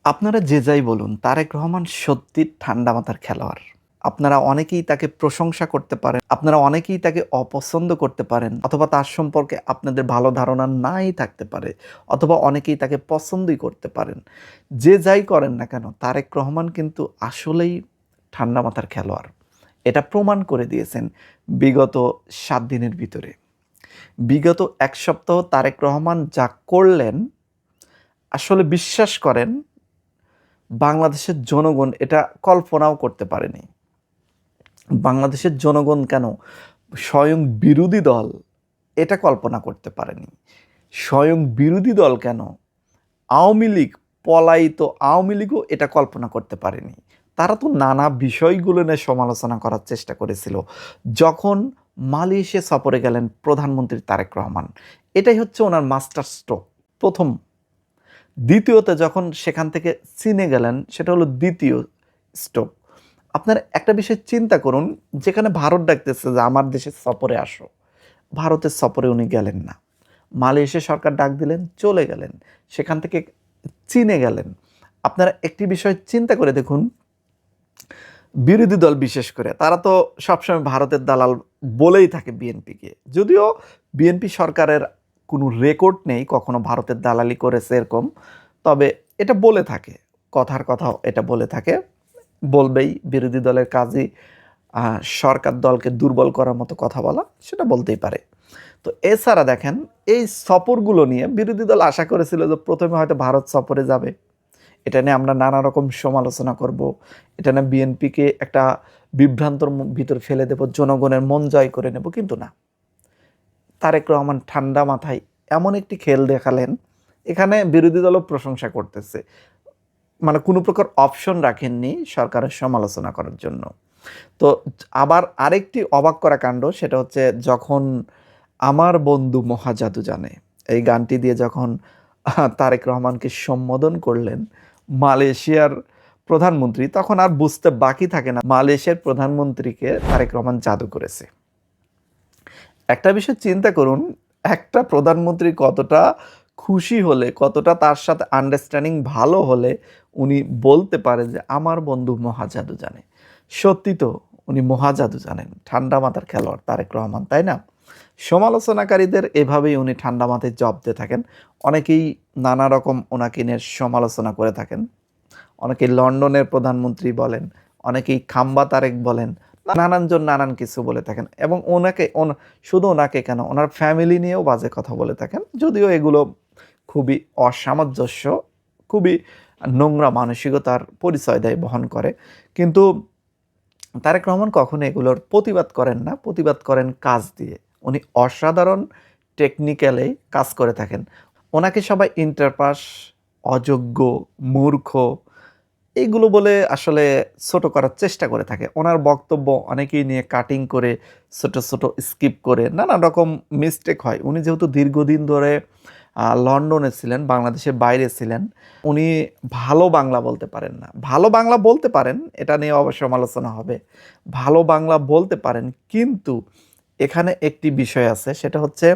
আপনারা যে যাই বলুন, তারেক রহমান সত্যি ঠান্ডা মাথার খেলোয়াড়। আপনারা অনেকেই তাকে প্রশংসা করতে পারেন, আপনারা অনেকেই তাকে অপছন্দ করতে পারেন অথবা তার সম্পর্কে আপনাদের ভালো ধারণা নাই থাকতে পারে অথবা অনেকেই তাকে পছন্দই করতে পারেন। যে যাই করেন না কেন, তারেক রহমান কিন্তু আসলেই ঠান্ডা মাথার খেলোয়াড়। এটা প্রমাণ করে দিয়েছেন বিগত ৭ দিনের ভিতরে। বিগত ১ সপ্তাহ তারেক রহমান যা করলেন, আসলে বিশ্বাস করেন বাংলাদেশের জনগণ এটা কল্পনাও করতে পারেনি। বাংলাদেশের জনগণ কেন, স্বয়ং বিরোধী দল এটা কল্পনা করতে পারেনি। স্বয়ং বিরোধী দল কেন, আওয়ামী লীগ, পলায়িত আওয়ামী লীগও এটা কল্পনা করতে পারেনি। তারা তো নানা বিষয়গুলো নিয়ে সমালোচনা করার চেষ্টা করেছিল। যখন মালয়েশিয়া সফরে গেলেন প্রধানমন্ত্রী তারেক রহমান, এটাই হচ্ছে ওনার মাস্টার স্ট্রোক প্রথম। দ্বিতীয়তে যখন সেখান থেকে চীনে গেলেন, সেটা হলো দ্বিতীয় স্টপ। আপনার একটা বিষয় চিন্তা করুন, যেখানে ভারত ডাকতেছে যে আমার দেশে সফরে আসো, ভারতের সফরে উনি গেলেন না। মালয়েশিয়া সরকার ডাক দিলেন, চলে গেলেন। সেখান থেকে চীনে গেলেন। আপনারা একটি বিষয় চিন্তা করে দেখুন, বিরোধী দল বিশেষ করে তারা তো সবসময় ভারতের দালাল বলেই থাকে বিএনপিকে। যদিও বিএনপি সরকারের কোনো রেকর্ড নেই কখনো ভারতের দালালি করেছে এরকম, তবে এটা বলে থাকে, কথার কথাও এটা বলে থাকে। বলবেই, বিরোধী দলের কাজই সরকার দলকে দুর্বল করার মতো কথা বলা, সেটা বলতেই পারে। তো এছাড়া দেখেন, এই সফরগুলো নিয়ে বিরোধী দল আশা করেছিল যে প্রথমে হয়তো ভারত সফরে যাবে, এটা নিয়ে আমরা নানা রকম সমালোচনা করব, এটা নিয়ে বিএনপিকে একটা বিভ্রান্তর ভিতর ফেলে দেব, জনগণের মন জয় করে নেব। কিন্তু না, তারেক রহমান ঠান্ডা মাথায় এমন একটি খেল দেখালেন, এখানে বিরোধী দলও প্রশংসা করতেছে। মানে কোনো প্রকার অপশন রাখেননি সরকারের সমালোচনা করার জন্য। তো আবার আরেকটি অবাক করা কাণ্ড, সেটা হচ্ছে যখন আমার বন্ধু মহাজাদু জানে এই গানটি দিয়ে যখন তারেক রহমানকে সম্বোধন করলেন মালয়েশিয়ার প্রধানমন্ত্রী, তখন আর বুঝতে বাকি থাকে না মালয়েশিয়ার প্রধানমন্ত্রীকে তারেক রহমান জাদু করেছে। একটা বিষয় চিন্তা করুন, একটা প্রধানমন্ত্রী কতটা খুশি হলে, কতটা তার সাথে আন্ডারস্ট্যান্ডিং ভালো হলে উনি বলতে পারে যে আমার বন্ধু মহাজাদু জানে। সত্যি তো, উনি মহাজাদু জানেন, ঠান্ডা মাথার খেলোয়াড় তারেক রহমান, তাই না? সমালোচনাকারীদের এভাবেই উনি ঠান্ডা মাথায় জব দিয়ে থাকেন। অনেকেই নানা রকম ওনাকে নিয়ে সমালোচনা করে থাকেন। অনেকেই লন্ডনের প্রধানমন্ত্রী বলেন, অনেকেই খাম্বা তারেক বলেন, নানানজন নানান কিছু বলে থাকেন। এবং ওনাকে শুধু ওনাকে কেন, ওনার ফ্যামিলি নিয়েও বাজে কথা বলে থাকেন। যদিও এগুলো খুবই অসামঞ্জস্য, খুবই নোংরা মানসিকতার পরিচয় দেয়, বহন করে। কিন্তু তারেক রহমান কখনো এগুলোর প্রতিবাদ করেন না, প্রতিবাদ করেন কাজ দিয়ে। উনি অসাধারণ টেকনিক্যালে কাজ করে থাকেন। ওনাকে সবাই ইন্টারপাস, অযোগ্য, মূর্খ এইগুলো বলে আসলে ছোট করার চেষ্টা করে থাকে। ওনার বক্তব্য অনেকেই নিয়ে কাটিং করে, ছোট, ছোট স্কিপ করে নানান রকম মিস্টেক হয়। উনি যেহেতু দীর্ঘদিন ধরে লন্ডনে ছিলেন, বাংলাদেশের বাইরে ছিলেন, উনি ভালো বাংলা বলতে পারেন না। ভালো বাংলা বলতে পারেন, এটা নিয়ে অবশ্য সমালোচনা হবে। ভালো বাংলা বলতে পারেন, কিন্তু এখানে একটি বিষয় আছে, সেটা হচ্ছে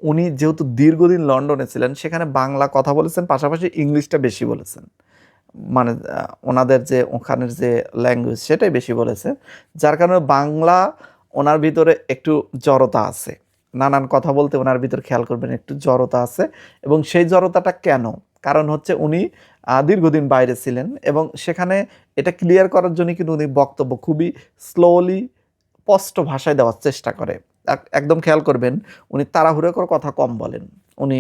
উনি যেহেতু দীর্ঘদিন লন্ডনে ছিলেন, সেখানে বাংলা কথা বলেছেন, পাশাপাশি ইংলিশটা বেশি বলেছেন। মানে ওনাদের যে ওখানের যে ল্যাঙ্গুয়েজ, সেটাই বেশি বলেছে। যার কারণে বাংলা ওনার ভিতরে একটু জড়তা আছে। নানান কথা বলতে ওনার ভিতর খেয়াল করবেন একটু জড়তা আছে। এবং সেই জড়তাটা কেন? কারণ হচ্ছে উনি দীর্ঘদিন বাইরে ছিলেন এবং সেখানে এটা ক্লিয়ার করার জন্য কিন্তু উনি বক্তব্য খুবই স্লোলি, স্পষ্ট ভাষায় দেওয়ার চেষ্টা করে। একদম খেয়াল করবেন, উনি তাড়াহুড়ো করে কথা কম বলেন। উনি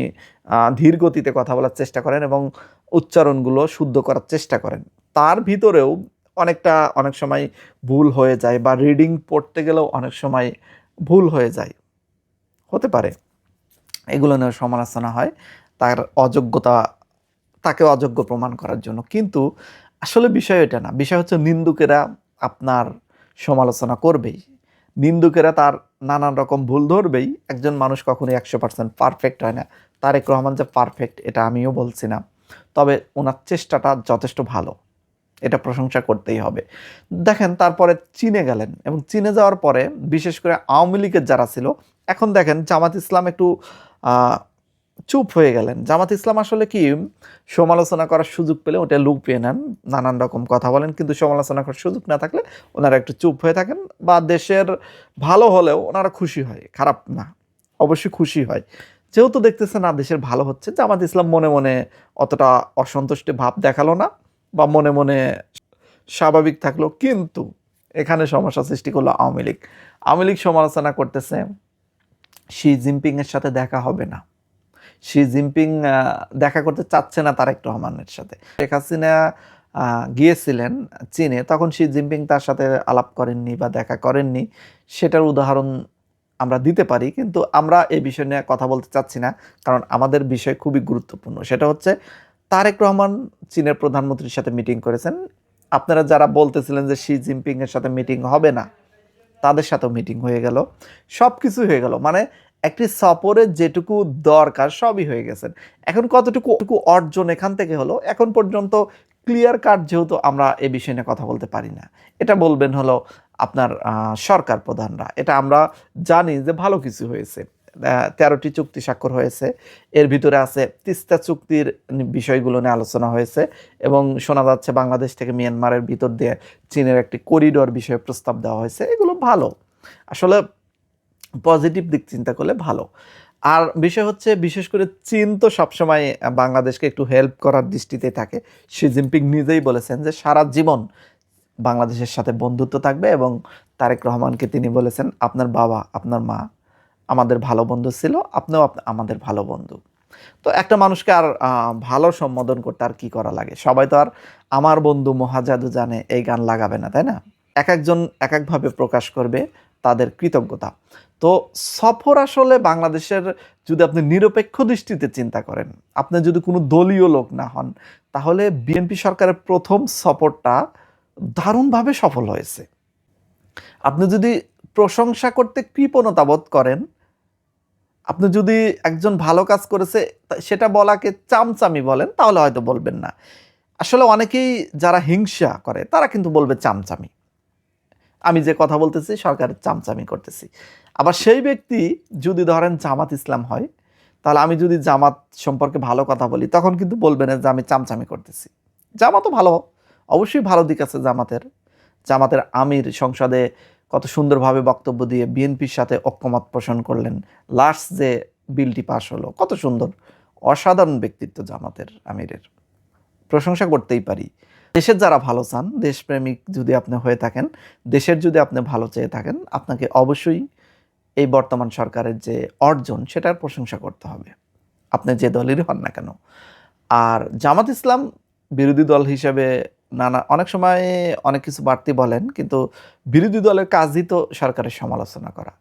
ধীর গতিতে কথা বলার চেষ্টা করেন এবং উচ্চারণগুলো শুদ্ধ করার চেষ্টা করেন। তার ভিতরেও অনেক সময় ভুল হয়ে যায়, বা রিডিং পড়তে গেলেও অনেক সময় ভুল হয়ে যায়। হতে পারে। এগুলো নিয়ে সমালোচনা হয় তার অযোগ্যতা, তাকে অযোগ্য প্রমাণ করার জন্য। কিন্তু আসলে বিষয় এটা না। বিষয় হচ্ছে নিন্দুকেরা আপনার সমালোচনা করবেই। নিন্দুকেরা তার নানান রকম ভুল ধরবেই। একজন মানুষ কখনোই 100% পারফেক্ট হয় না। তারেক রহমান যে পারফেক্ট, এটা আমিও বলছি না। তবে ওনার চেষ্টাটা যথেষ্ট ভালো। এটা প্রশংসা করতেই হবে। দেখেন, তারপরে চীনে গেলেন এবং চীনে যাওয়ার পরে বিশেষ করে আওয়ামী লীগের যারা ছিল, এখন দেখেন জামাত ইসলাম একটু আ চুপ হয়ে গেলেন। জামাত ইসলাম আসলে কি সমালোচনা করার সুযোগ পেলে ওটা লুকিয়ে নেন, নানান রকম কথা বলেন, কিন্তু সমালোচনা করার সুযোগ না থাকলে ওনারা একটু চুপ হয়ে থাকেন, বা দেশের ভালো হলেও ওনারা খুশি হয়, খারাপ না, অবশ্যই খুশি হয়। যেহেতু দেখতেছে না দেশের ভালো হচ্ছে, জামাত ইসলাম মনে মনে অতটা অসন্তুষ্টি ভাব দেখালো না, বা মনে মনে স্বাভাবিক থাকলো। কিন্তু এখানে সমস্যা সৃষ্টি করলো আওয়ামী লীগ। আওয়ামী লীগ সমালোচনা করতেছে শি জিনপিং এর সাথে দেখা হবে না, শি জিনপিং দেখা করতে চাচ্ছে না তারেক রহমানের সাথে। শেখ হাসিনা গিয়েছিলেন চীনে, তখন শি জিনপিং তার সাথে আলাপ করেননি বা দেখা করেননি, সেটার উদাহরণ আমরা দিতে পারি। কিন্তু আমরা এই বিষয় নিয়ে কথা বলতে চাচ্ছি না, কারণ আমাদের বিষয় খুবই গুরুত্বপূর্ণ। সেটা হচ্ছে তারেক রহমান চীনের প্রধানমন্ত্রীর সাথে মিটিং করেছেন। আপনারা যারা বলতেছিলেন যে শি জিনপিং এর সাথে মিটিং হবে না, তাদের সাথেও মিটিং হয়ে গেল, সব কিছু হয়ে গেল। মানে একটি সফরের যেটুকু দরকার সবই হয়ে গেছেন। এখন কতটুকু অর্জন এখান থেকে হলো, এখন পর্যন্ত ক্লিয়ার কাট যেহেতু আমরা এ বিষয় নিয়ে কথা বলতে পারি না। এটা বলবেন হলো আপনার সরকার প্রধানরা। এটা আমরা জানি যে ভালো কিছু হয়েছে। 13টি চুক্তি স্বাক্ষর হয়েছে, এর ভিতরে আছে তিস্তা চুক্তির বিষয়গুলো নিয়ে আলোচনা হয়েছে, এবং শোনা যাচ্ছে বাংলাদেশ থেকে মিয়ানমারের ভিতর দিয়ে চীনের একটি করিডোর বিষয়ে প্রস্তাব দেওয়া হয়েছে। এগুলো ভালো, আসলে পজিটিভ দিক চিন্তা করলে ভালো। আর বিষয় হচ্ছে বিশেষ করে চীন তো সবসময় বাংলাদেশকে একটু হেল্প করার দৃষ্টিতে থাকে। শি জিনপিং নিজেই বলেছেন যে সারা জীবন বাংলাদেশের সাথে বন্ধুত্ব থাকবে, এবং তারেক রহমানকে তিনি বলেছেন আপনার বাবা আপনার মা আমাদের ভালো বন্ধু ছিল, আপনিও আমাদের ভালো বন্ধু। তো একটা মানুষকে আর ভালো সম্বোধন করতে আর কি করা লাগে? সবাই তো আর আমার বন্ধু মহাজাদু জানে এই গান লাগাবে না, তাই না? এক একজন এক একভাবে প্রকাশ করবে তাদের কৃতজ্ঞতা। তো সফর আসলে বাংলাদেশের, যদি আপনি নিরপেক্ষ দৃষ্টিতে চিন্তা করেন, আপনি যদি কোনো দলীয় লোক না হন, তাহলে বিএনপি সরকারের প্রথম সফরটা দারুণভাবে সফল হয়েছে। আপনি যদি প্রশংসা করতে কৃপণতা বোধ করেন, আপনি যদি একজন ভালো কাজ করেছে সেটা বলাকে চামচামি বলেন, তাহলে হয়তো বলবেন না। আসলে অনেকেই যারা হিংসা করে তারা কিন্তু বলবে চামচামি, আমি যে কথা বলতেছি সরকারের চামচামি করতেছি। আবার সেই ব্যক্তি যদি ধরেন জামাত ইসলাম হয়, তাহলে আমি যদি জামাত সম্পর্কে ভালো কথা বলি, তখন কিন্তু বলবে না যে আমি চামচামি করতেছি। জামাতও ভালো, অবশ্যই ভালো দিক আছে জামাতের। জামাতের আমির সংসদে কত সুন্দরভাবে বক্তব্য দিয়ে বিএনপির সাথে ঐক্যমত পোষণ করলেন। লাস্ট যে বিলটি পাশ হলো কত সুন্দর, অসাধারণ ব্যক্তিত্ব জামাতের আমিরের, প্রশংসা করতেই পারি। দেশের যারা ভালো চান, দেশপ্রেমিক যদি আপনি হয়ে থাকেন, দেশের যদি আপনি ভালো চেয়ে থাকেন, আপনাকে অবশ্যই এই বর্তমান সরকারের যে অর্জন সেটার প্রশংসা করতে হবে, আপনি যে দলেরই হন না কেন। আর জামাত ইসলাম বিরোধী দল হিসেবে অনেক সময় অনেক কিছু বাড়তি বলেন, কিন্তু বিরোধী দলের কাজই তো সরকারের সমালোচনা করা।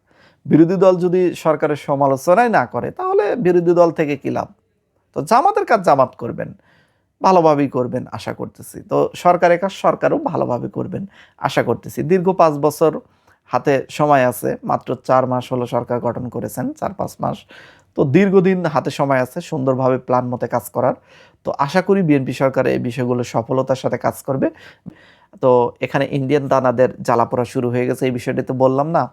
বিরোধী দল যদি সরকারের সমালোচনাই না করে, তাহলে বিরোধী দল থেকে কী লাভ? তো জামাতের কাজ জামাত করবেন, ভালোভাবেই করবেন আশা করতেছি। তো সরকারের কাজ সরকারও ভালোভাবে করবেন আশা করতেছি। দীর্ঘ 5 বছর হাতে সময় আছে, মাত্র 4 মাস হলো সরকার গঠন করেছেন, 4-5 মাস। তো দীর্ঘদিন হাতে সময় আছে সুন্দরভাবে প্ল্যান মতে কাজ করার। তো আশা করি বিএনপি সরকার এই বিষয়গুলো সফলতার সাথে কাজ করবে। তো এখানে ইন্ডিয়ান দানাদের জ্বালাপোড়া শুরু হয়ে গেছে, এই বিষয়টি তো বললাম না।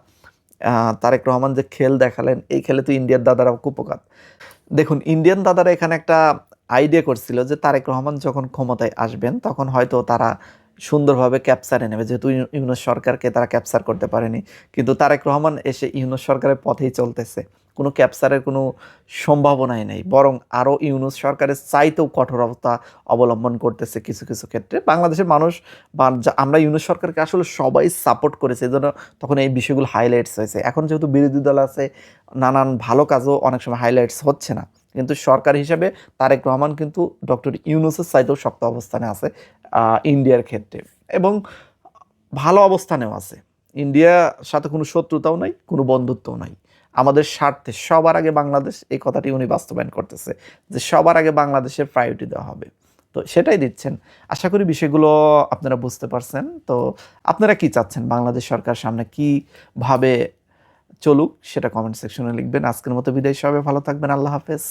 তারেক রহমান যে খেল দেখালেন, এই খেলে তো ইন্ডিয়ান দাদারা কুপোকাত। দেখুন, ইন্ডিয়ান দাদারা এখানে একটা আইডিয়া করছিল যে তারেক রহমান যখন ক্ষমতায় আসবেন তখন হয়তো তারা সুন্দরভাবে ক্যাপচারে নেবে, যেহেতু ইউনূস সরকারকে তারা ক্যাপচার করতে পারেনি। কিন্তু তারেক রহমান এসে ইউনূস সরকারের পথেই চলতেছে, কোনো ক্যাপচারের কোনো সম্ভাবনাই নেই, বরং আরও ইউনূস সরকারের চাইতেও কঠোরতা অবলম্বন করতেছে কিছু কিছু ক্ষেত্রে। বাংলাদেশের মানুষ বা আমরা ইউনূস সরকারকে আসলে সবাই সাপোর্ট করেছে, এই জন্য তখন এই বিষয়গুলো হাইলাইটস হয়েছে। এখন যেহেতু বিরোধী দল আছে, নানান ভালো কাজও অনেক সময় হাইলাইটস হচ্ছে না, কিন্তু সরকার হিসেবে তারেক রহমান কিন্তু ডক্টর ইউনূসের চাইতেও শক্ত অবস্থানে আছে ইন্ডিয়ার ক্ষেত্রে, এবং ভালো অবস্থানেও আছে। ইন্ডিয়ার সাথে কোনো শত্রুতাও নাই, কোনো বন্ধুত্বও নাই। আমাদের স্বার্থে সবার আগে বাংলাদেশ, এই কথাটি উনি বাস্তবায়ন করতেছে যে সবার আগে বাংলাদেশের প্রায়োরিটি দেওয়া হবে। তো সেটাই দিচ্ছেন। আশা করি বিষয়গুলো আপনারা বুঝতে পারছেন। তো আপনারা কি চাচ্ছেন বাংলাদেশ সরকার সামনে কীভাবে চলুক, সেটা কমেন্ট সেকশনে লিখবেন। আজকের মতো বিদায়, সবাই ভালো থাকবেন। আল্লাহ হাফেজ।